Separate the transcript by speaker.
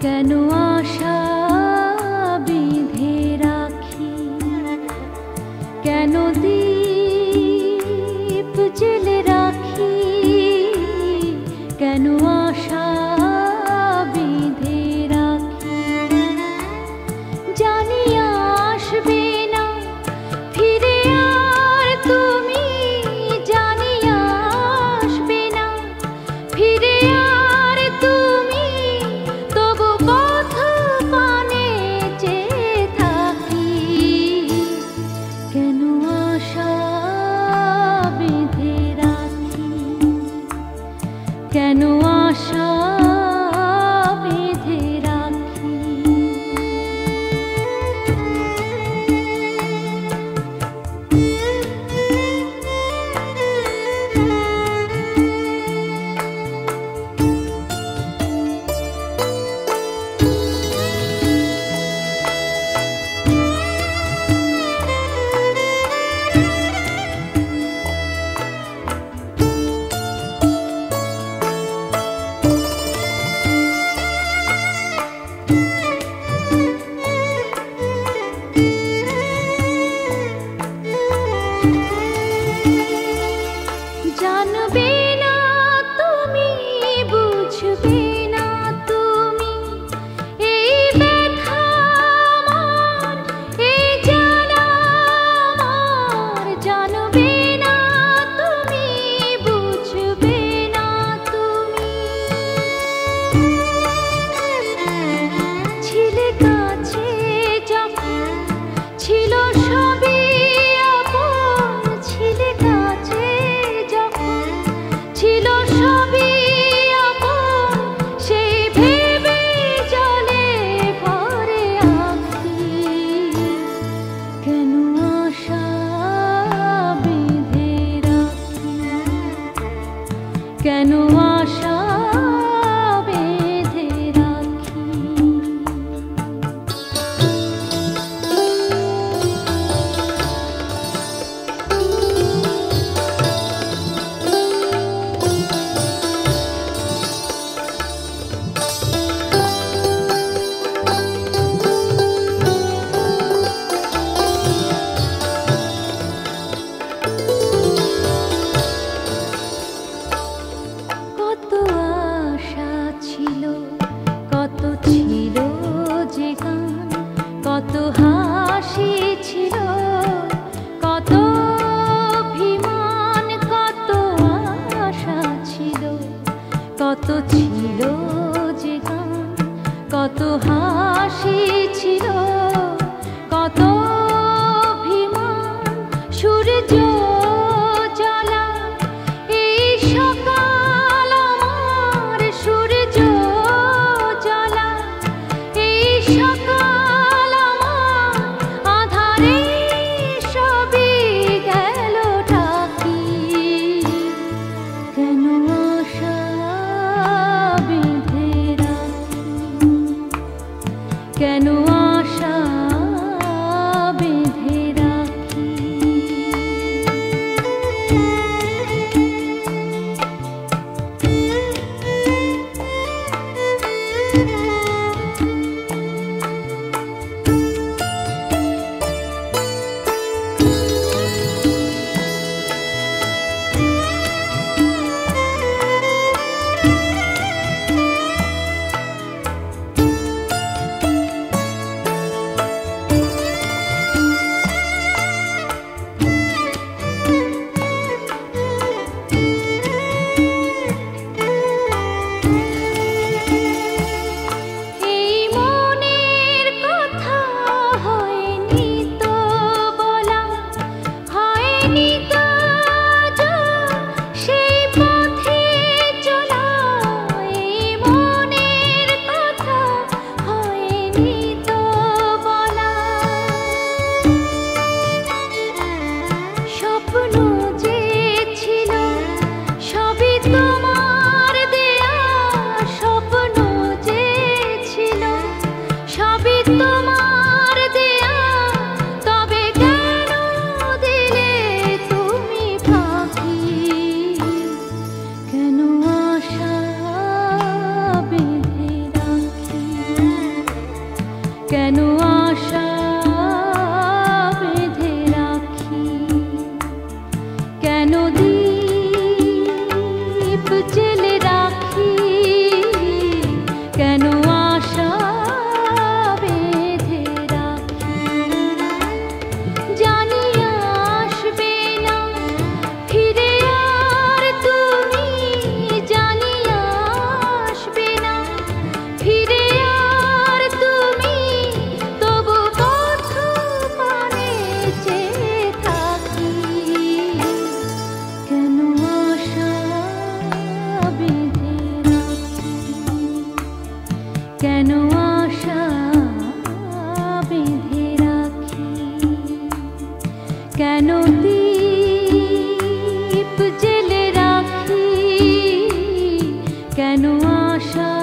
Speaker 1: কেন আশা বেঁধে রাখি, কেন দীপ জেলে রাখি, কেন আশা বেঁধে রাখি। জানি আসবে না ফিরে আর তুমি, জানি আসবে না ফিরে আর তুমি, তবু পথ পানে চেয়ে থাকি। কেন আশা বেঁধে রাখি, কেন আশা বেঁধে রাখি। জানবে না তুমি, বুঝবে না তুমি, এই ব্যথা আমার, এই জ্বালা আমার। জানবে না তুমি, বুঝবে না তুমি, ছিলে কাছে যখন ছিল সবই আপন, ছিলে কাছে ছিল সবই আপন, সেই ভেবে জলে ভরে আঁখি। কেন আশা বেঁধে রাখি, কেন আশা বেঁধে রাখি। কত আশা ছিল, কত ছিল যে গান, কত হাসি ছিল, কত অভিমান, কত আশা ছিল, কত ছিল যে গান, কত হাসি ছিল, কত অভিমান। সূর্য জ্বলা এই সকাল আমার, সূর্য জ্বলা এই সকাল আমার, আধারে সবই গেল ঢাকি। কেন আশা বেঁধে রাখি, কেন আশা আশা